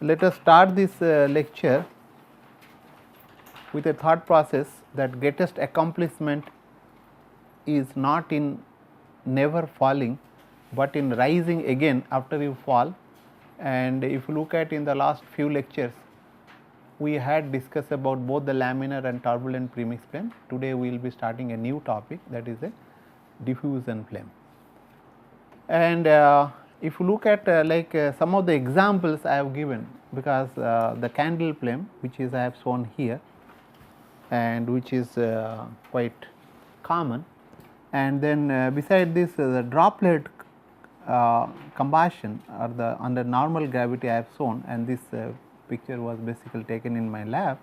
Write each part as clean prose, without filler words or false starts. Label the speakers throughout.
Speaker 1: let us start this lecture with a thought process that greatest accomplishment is not in never falling, but in rising again after you fall. And if you look at in the last few lectures, we had discussed about both the laminar and turbulent premix flame. Today we will be starting a new topic, that is a diffusion flame. And if you look at some of the examples I have given, because the candle flame which is I have shown here and which is quite common, and then beside this the droplet combustion or the under normal gravity I have shown, and this picture was basically taken in my lab.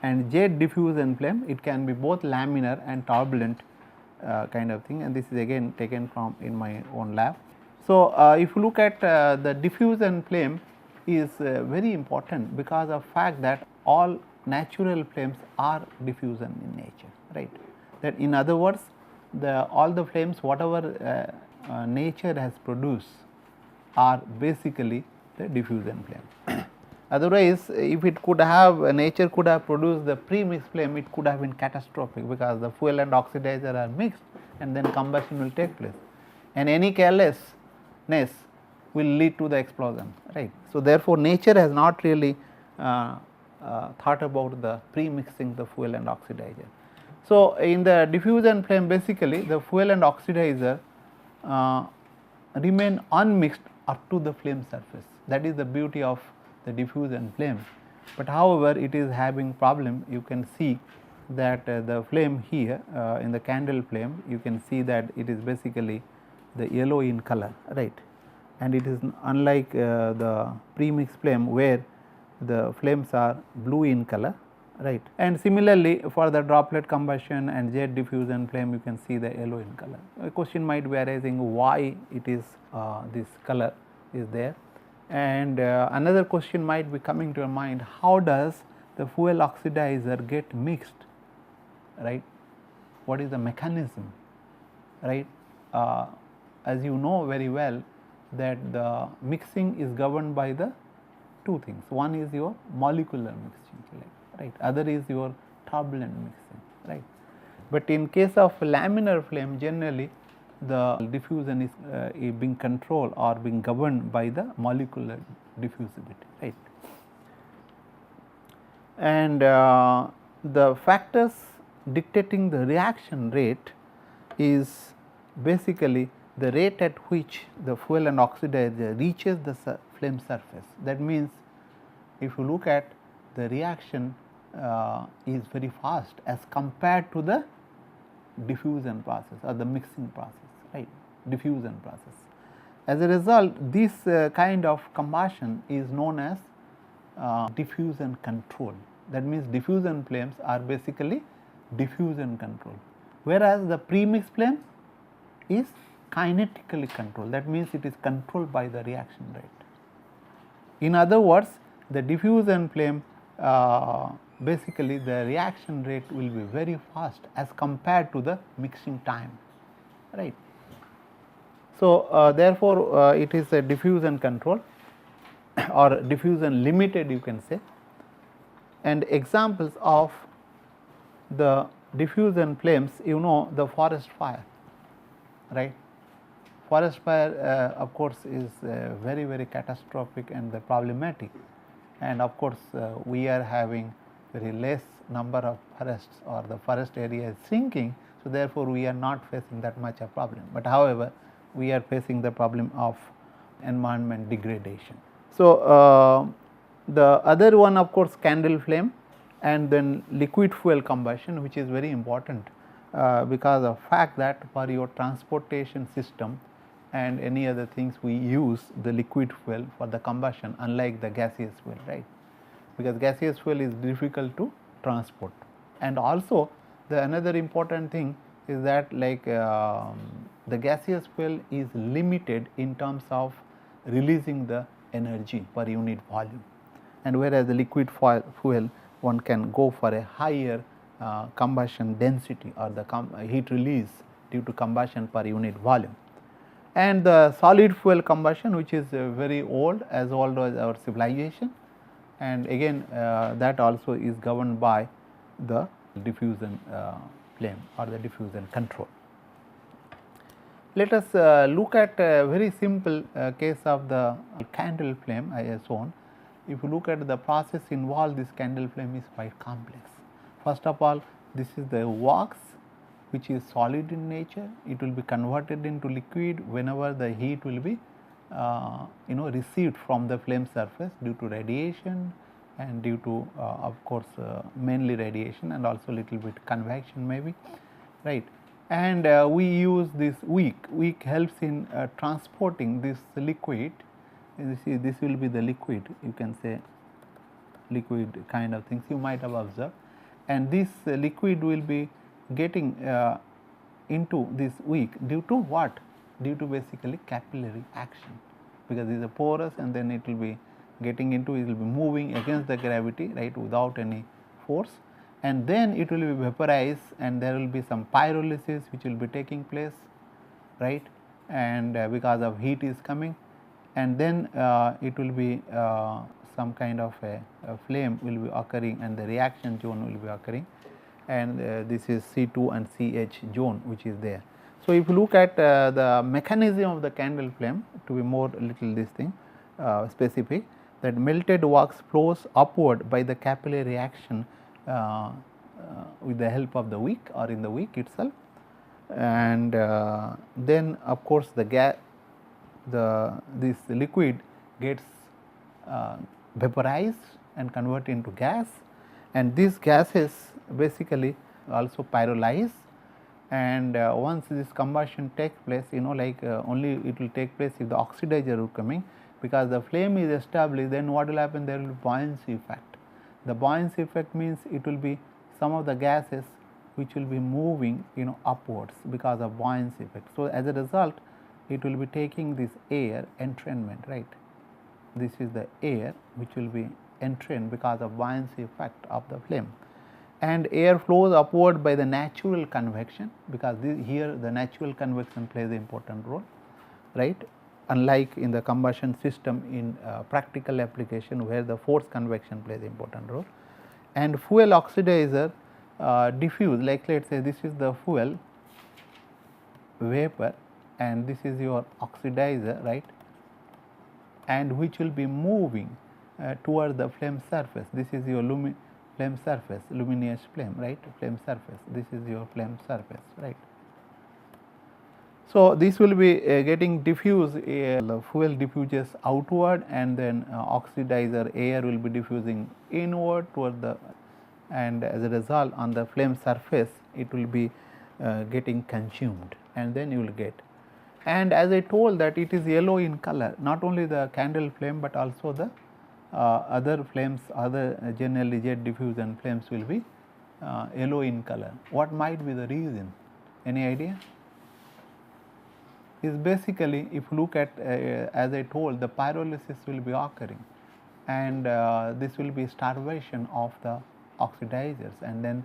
Speaker 1: And jet diffusion flame, it can be both laminar and turbulent kind of thing, and this is again taken from in my own lab. So, if you look at the diffusion flame is very important because of fact that all natural flames are diffusion in nature, right. That in other words, all the flames whatever nature has produced are basically the diffusion flame. Otherwise, if it could have nature could have produced the premix flame, it could have been catastrophic, because the fuel and oxidizer are mixed and then combustion will take place, and any carelessness will lead to the explosion, right. So, therefore, nature has not really thought about the premixing the fuel and oxidizer. So, in the diffusion flame, basically the fuel and oxidizer remain unmixed up to the flame surface. That is the beauty of the diffusion flame. But however, it is having problem. You can see that the flame here in the candle flame, you can see that it is basically the yellow in color, right, and it is unlike the premix flame where the flames are blue in color, right. And similarly, for the droplet combustion and jet diffusion flame, you can see the yellow in color. A question might be arising why it is this color is there, and another question might be coming to your mind, how does the fuel oxidizer get mixed, right, what is the mechanism, right. As you know very well that the mixing is governed by the two things, one is your molecular mixing, right, other is your turbulent mixing, right. But in case of laminar flame, generally the diffusion is being controlled or being governed by the molecular diffusivity, right. And the factors dictating the reaction rate is basically the rate at which the fuel and oxidizer reaches the flame surface. That means, if you look at the reaction is very fast as compared to the diffusion process or the mixing process, right, diffusion process. As a result, this kind of combustion is known as diffusion control. That means, diffusion flames are basically diffusion control, whereas the premix flame is kinetically controlled. That means, it is controlled by the reaction rate. In other words, the diffusion flame basically the reaction rate will be very fast as compared to the mixing time, right. So, therefore, it is a diffusion control or diffusion limited, you can say. And examples of the diffusion flames, you know, the forest fire, right. Forest fire of course is very catastrophic and the problematic, and of course we are having very less number of forests or the forest area is shrinking. So, therefore, we are not facing that much of problem, but however we are facing the problem of environment degradation. So, the other one of course candle flame, and then liquid fuel combustion, which is very important because of fact that for your transportation system and any other things we use the liquid fuel for the combustion, unlike the gaseous fuel, right, because gaseous fuel is difficult to transport. And also the another important thing is that the gaseous fuel is limited in terms of releasing the energy per unit volume, and whereas the liquid fuel one can go for a higher combustion density or the heat release due to combustion per unit volume. And the solid fuel combustion, which is very old as our civilization, and again that also is governed by the diffusion flame or the diffusion control. Let us look at a very simple case of the candle flame I have shown. If you look at the process involved, this candle flame is quite complex. First of all, this is the wax which is solid in nature. It will be converted into liquid whenever the heat will be received from the flame surface due to radiation and due to of course mainly radiation and also little bit convection maybe, right. And we use this wick. Wick helps in transporting this liquid. You see, this will be the liquid, you can say liquid kind of things you might have observed, and this liquid will be getting into this wick due to what? Due to basically capillary action, because it is a porous and then it will be getting into, it will be moving against the gravity, right, without any force, and then it will be vaporized and there will be some pyrolysis which will be taking place, right, and because of heat is coming, and then it will be some kind of a flame will be occurring and the reaction zone will be occurring, and this is C2 and CH zone which is there. So, if you look at the mechanism of the candle flame, to be more little this thing specific, that melted wax flows upward by the capillary action with the help of the wick or in the wick itself, and then of course the this liquid gets vaporized and converted into gas, and these gases basically also pyrolyze, and once this combustion takes place, like only it will take place if the oxidizer is coming, because the flame is established, then what will happen, there will be buoyancy effect. The buoyancy effect means it will be some of the gases which will be moving upwards because of buoyancy effect. So, as a result it will be taking this air entrainment, right. This is the air which will be entrained because of buoyancy effect of the flame, and air flows upward by the natural convection, because here the natural convection plays an important role, right, unlike in the combustion system in practical application where the forced convection plays an important role. And fuel oxidizer diffuse, like let us say this is the fuel vapor and this is your oxidizer, right, and which will be moving toward the flame surface. This is your flame surface, luminous flame, right, flame surface, this is your flame surface, right. So, this will be getting diffused, the fuel diffuses outward, and then oxidizer air will be diffusing inward toward the, and as a result on the flame surface it will be getting consumed, and then you will get. And as I told that it is yellow in color, not only the candle flame but also the other flames, other generally jet diffusion flames will be yellow in color. What might be the reason? Any idea? Is basically, if you look at as I told, the pyrolysis will be occurring, and this will be starvation of the oxidizers, and then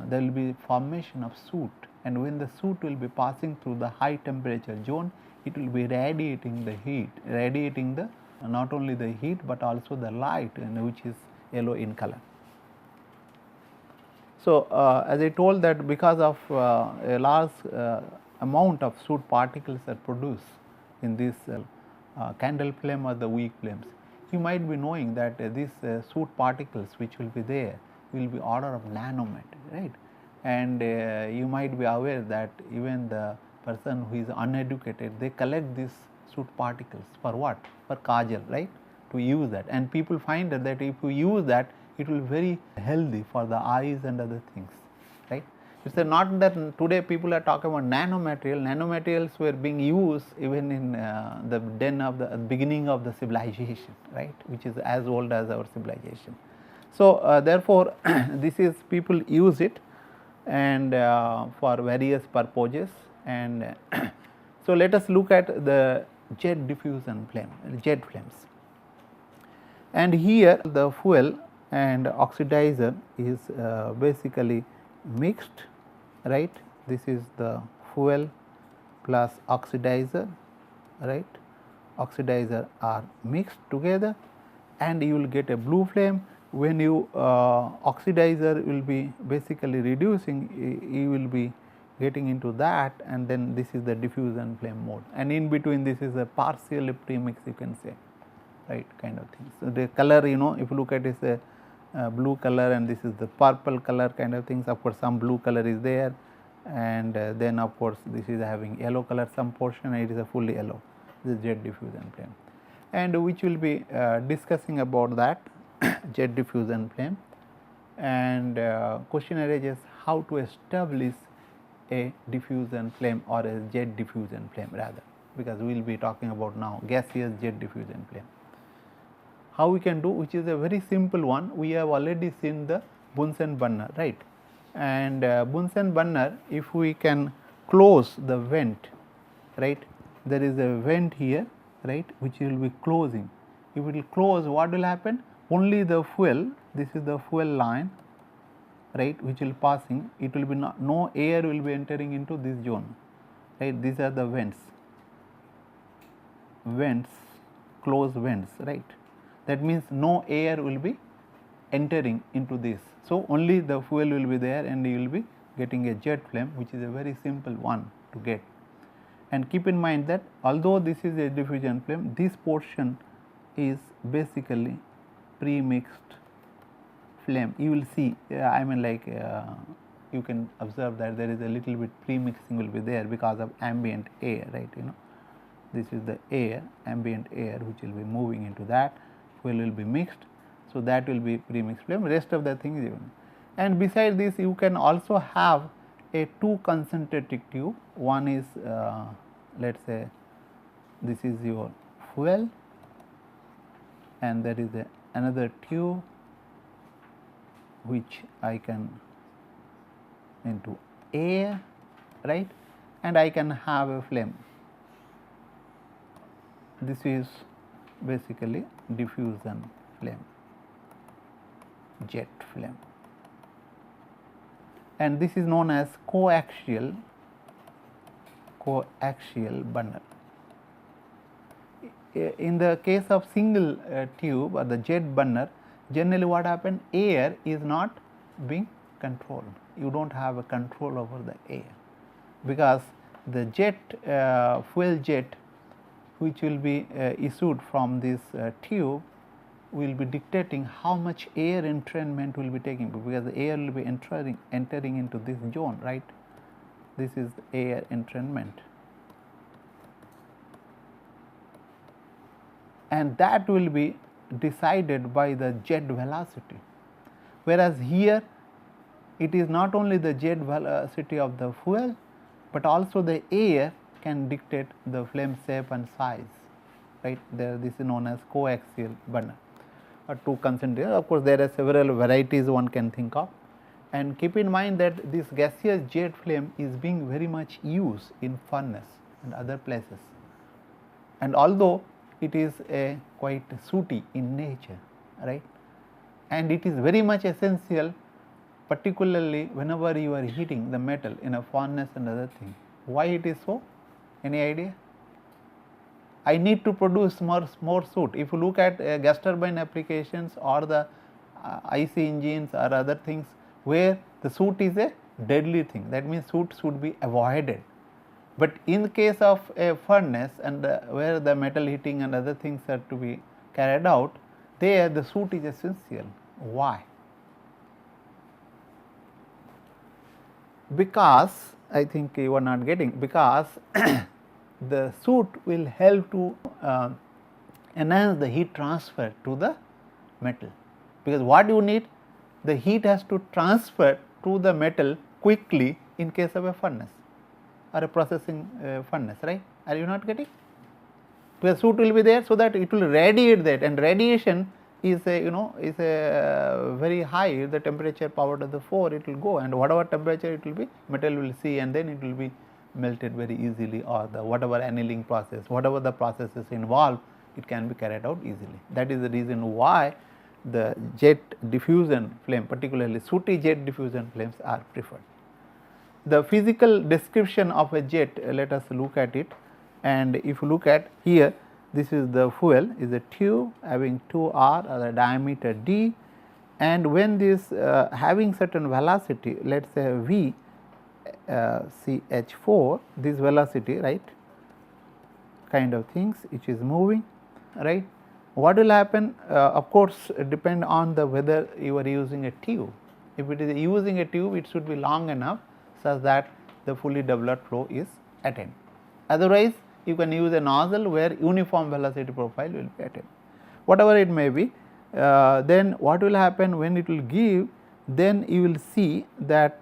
Speaker 1: there will be formation of soot, and when the soot will be passing through the high temperature zone, it will be radiating the heat, radiating the not only the heat but also the light, which is yellow in color. So, as I told that because of a large amount of soot particles are produced in this candle flame or the wick flames, you might be knowing that these soot particles which will be there will be order of nanometer, right, and you might be aware that even the person who is uneducated, they collect these soot particles for what? For kajal, right, to use that, and people find that if you use that it will be very healthy for the eyes and other things, right. It is not that today people are talking about nanomaterial. Nanomaterials were being used even in the den of the beginning of the civilization, right, which is as old as our civilization. So, therefore, this is people use it and for various purposes, and so let us look at the jet diffusion flame, jet flames, and here the fuel and oxidizer is basically mixed, right. This is the fuel plus oxidizer, right, oxidizer are mixed together, and you will get a blue flame. When you oxidizer will be basically reducing, you will be getting into that, and then this is the diffusion flame mode, and in between this is a partial premix, you can say, right, kind of thing. So, the color, if you look at is a blue color, and this is the purple color kind of things. Of course, some blue color is there, and then of course, this is having yellow color some portion, and it is a fully yellow, this jet diffusion flame, and which will be discussing about that jet diffusion flame. And question arises how to establish a diffusion flame or a jet diffusion flame rather, because we will be talking about now gaseous jet diffusion flame. How we can do, which is a very simple one. We have already seen the Bunsen burner, right, and Bunsen burner, if we can close the vent, right, there is a vent here, right, which will be closing. If it will close, what will happen? Only the fuel, this is the fuel line, right, which will passing, it will be no air will be entering into this zone, right. These are the vents, closed vents, right. That means no air will be entering into this. So, only the fuel will be there, and you will be getting a jet flame, which is a very simple one to get. And keep in mind that although this is a diffusion flame, this portion is basically pre-mixed flame. You will see, I mean, like you can observe that there is a little bit pre-mixing will be there because of ambient air, right. This is the air, ambient air, which will be moving into that, fuel will be mixed. So, that will be pre-mixed flame, rest of the thing is even. And beside this, you can also have a two concentric tube. One is let us say this is your fuel, and there is another tube which I can into air, right, and I can have a flame. This is basically diffusion flame, jet flame, and this is known as coaxial burner. In the case of single tube or the jet burner, generally what happens, air is not being controlled. You do not have a control over the air, because the jet fuel jet which will be issued from this tube will be dictating how much air entrainment will be taking, because the air will be entering into this zone, right. This is air entrainment, and that will be decided by the jet velocity, whereas here it is not only the jet velocity of the fuel, but also the air can dictate the flame shape and size, right. There, this is known as coaxial burner or two concentric. Of course, there are several varieties one can think of, and keep in mind that this gaseous jet flame is being very much used in furnace and other places, and although it is a quite sooty in nature, right, and it is very much essential, particularly whenever you are heating the metal in a furnace and other thing. Why it is so? Any idea? I need to produce more soot. If you look at gas turbine applications or the IC engines or other things where the soot is a deadly thing, that means soot should be avoided. But in the case of a furnace and where the metal heating and other things are to be carried out, there the soot is essential. Why? Because I think you are not getting, because the soot will help to enhance the heat transfer to the metal, because what you need, the heat has to transfer to the metal quickly in case of a furnace or a processing furnace, right. Are you not getting? Because soot will be there, so that it will radiate that, and radiation is a is a very high, the temperature power to the 4 it will go, and whatever temperature it will be, metal will see, and then it will be melted very easily, or the whatever annealing process, whatever the processes involved, it can be carried out easily. That is the reason why the jet diffusion flame, particularly sooty jet diffusion flames, are preferred. The physical description of a jet, let us look at it, and if you look at here, this is the fuel, is a tube having 2r or the diameter d, and when this having certain velocity, let us say v ch4, this velocity, right, kind of things which is moving, right. What will happen? Of course, depend on the whether you are using a tube. If it is using a tube, it should be long enough such that the fully developed flow is attained. Otherwise, you can use a nozzle where uniform velocity profile will be attained. Whatever it may be, then what will happen when it will give, then you will see that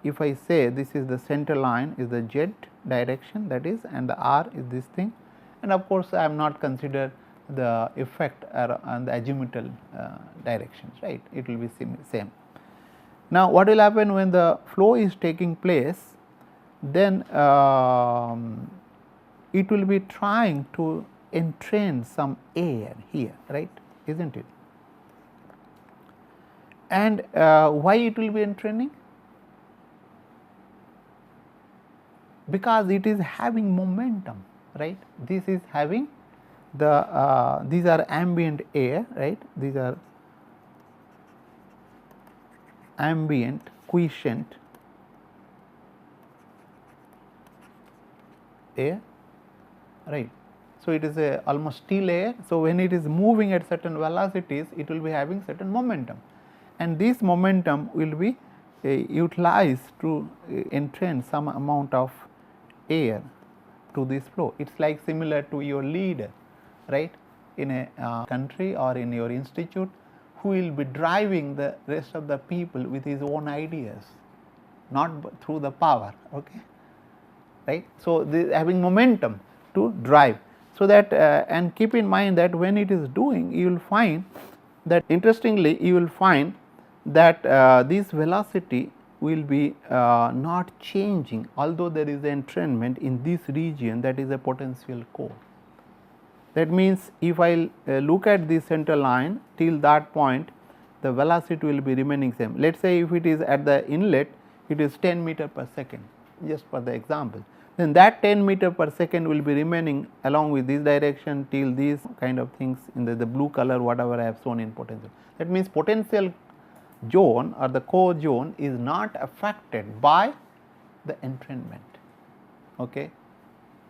Speaker 1: if I say this is the center line is the z direction, that is, and the r is this thing, and of course, I am not consider the effect on the azimuthal directions, right, it will be same. Now, what will happen when the flow is taking place, then it will be trying to entrain some air here, right, is not it? And why it will be entraining? Because it is having momentum, right, this is having the these are ambient air, right, these are ambient quiescent air, right. So, it is a almost still air. So, when it is moving at certain velocities, it will be having certain momentum, and this momentum will be utilized to entrain some amount of air to this flow. It is like similar to your leader, right, in a country or in your institute, who will be driving the rest of the people with his own ideas, not through the power, okay, right. So, having momentum to drive. So, that and keep in mind that when it is doing, you will find that interestingly you will find that this velocity will be not changing, although there is an entrainment in this region, that is a potential core. That means, if I look at the center line till that point, the velocity will be remaining same. Let us say if it is at the inlet, it is 10 meter per second, just for the example, then that 10 meter per second will be remaining along with this direction till these kind of things in the blue color, whatever I have shown in potential. That means, potential zone or the core zone is not affected by the entrainment, okay,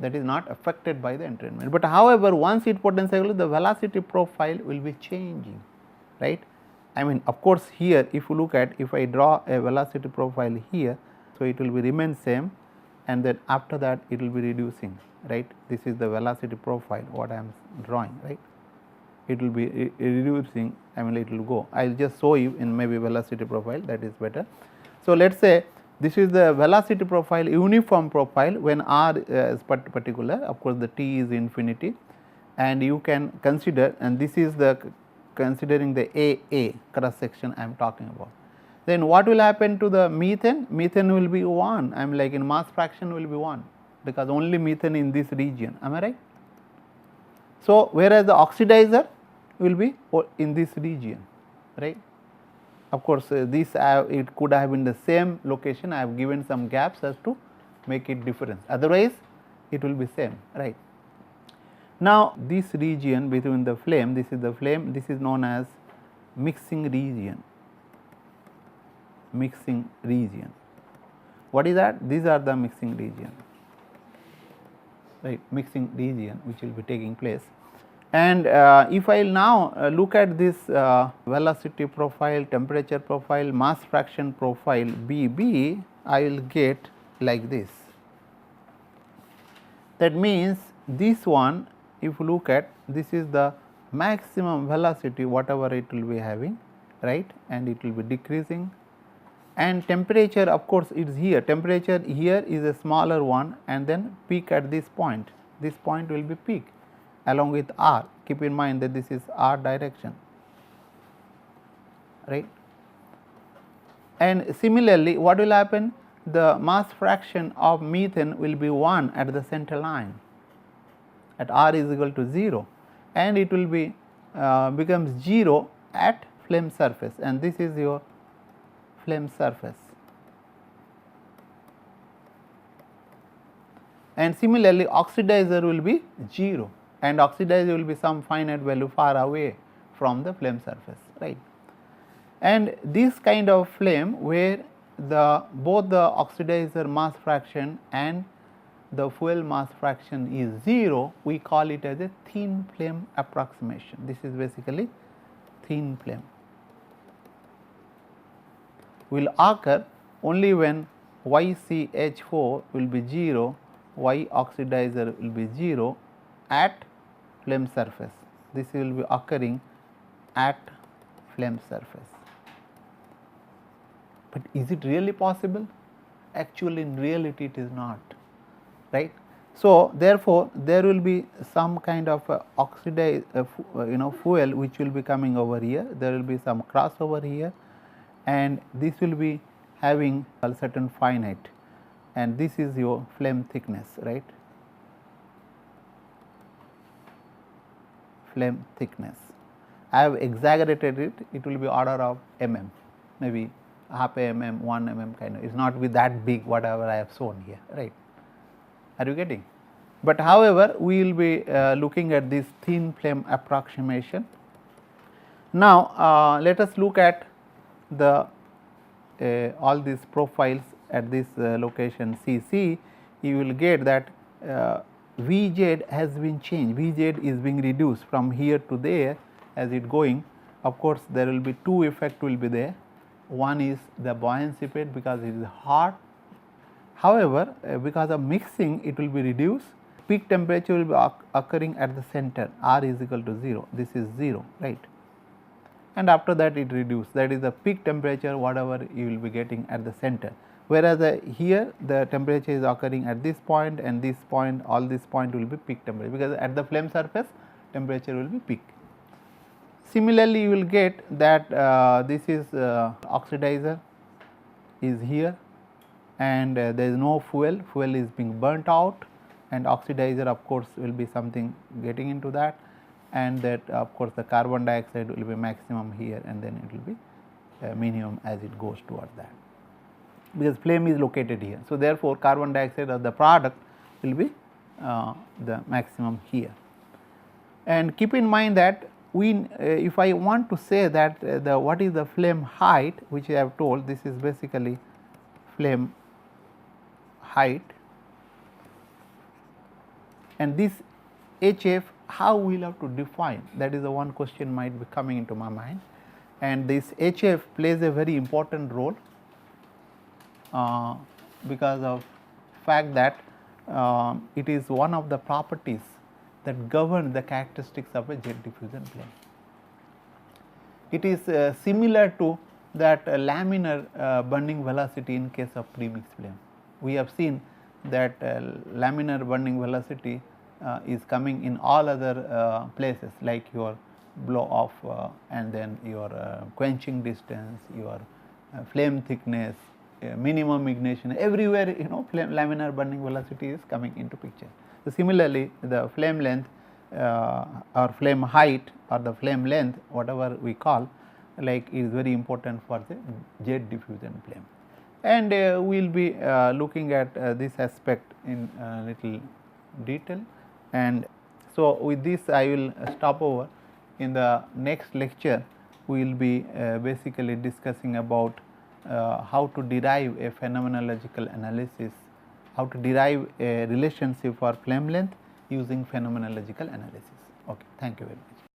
Speaker 1: that is not affected by the entrainment. But however, once it potential, the velocity profile will be changing, right. I mean, of course, here if you look at, if I draw a velocity profile here, so it will be remain same, and then after that it will be reducing, right. This is the velocity profile what I am drawing, right. It will be reducing, I mean it will go. I will just show you in maybe velocity profile, that is better. So, let us say this is the velocity profile, uniform profile when r is particular, of course, the t is infinity, and you can consider, and this is the considering the A cross section I am talking about. Then what will happen to the methane? Methane will be 1, I am like in mass fraction will be 1, because only methane in this region, am I right? So, whereas the oxidizer will be in this region, right. Of course, this it could have been the same location, I have given some gaps as to make it difference, otherwise it will be same, right. Now, this region between the flame, this is the flame, this is known as mixing region, mixing region. What is that? These are the mixing region, right, mixing region which will be taking place. And if I now look at this velocity profile, temperature profile, mass fraction profile BB, I will get like this. That means, this one, if you look at, this is the maximum velocity whatever it will be having, right, and it will be decreasing, and temperature of course is here, temperature here is a smaller one, and then peak at this point will be peak along with r. Keep in mind that this is r direction, right. And similarly, what will happen? The mass fraction of methane will be 1 at the center line at r is equal to 0, and it will be becomes 0 at flame surface, and this is your flame surface. And similarly, oxidizer will be 0, and oxidizer will be some finite value far away from the flame surface, right. And this kind of flame where both the oxidizer mass fraction and the fuel mass fraction is 0, we call it as a thin flame approximation. This is basically thin flame will occur only when YCH4 will be 0, Y oxidizer will be 0 at flame surface. This will be occurring at flame surface. But is it really possible? Actually, in reality it is not, right. So, therefore, there will be some kind of oxidized fuel which will be coming over here, there will be some crossover here, and this will be having a certain finite, and this is your flame thickness, right. Flame thickness, I have exaggerated it, it will be order of mm, maybe half mm, 1 mm kind of, it is not be that big whatever I have shown here, right. Are you getting? But however, we will be looking at this thin flame approximation. Now, let us look at the all these profiles at this location CC. You will get that Vz has been changed, Vz is being reduced from here to there as it going. Of course, there will be two effect will be there. One is the buoyancy effect because it is hot. However, because of mixing it will be reduced, peak temperature will be occurring at the center, R is equal to 0, this is 0, right, and after that it reduces, that is the peak temperature whatever you will be getting at the center, whereas here the temperature is occurring at this point and this point, all this point will be peak temperature, because at the flame surface temperature will be peak. Similarly, you will get that this is oxidizer is here, and there is no fuel, fuel is being burnt out, and oxidizer of course will be something getting into that, and that of course the carbon dioxide will be maximum here, and then it will be minimum as it goes toward that, because flame is located here. So, therefore, carbon dioxide or the product will be the maximum here. And keep in mind that if I want to say that what is the flame height, which I have told, this is basically flame height, and this HF how we will have to define, that is the one question might be coming into my mind, and this HF plays a very important role because of fact that it is one of the properties that govern the characteristics of a jet diffusion flame. It is similar to that laminar burning velocity in case of premix flame. We have seen that laminar burning velocity is coming in all other places, like your blow off and then your quenching distance, your flame thickness, minimum ignition, everywhere laminar burning velocity is coming into picture. So, similarly, the flame length or flame height or the flame length whatever we call like is very important for the jet diffusion flame, and we will be looking at this aspect in little detail. And so, with this I will stop over. In the next lecture we will be basically discussing about how to derive a phenomenological analysis, how to derive a relationship for flame length using phenomenological analysis. Okay, thank you very much.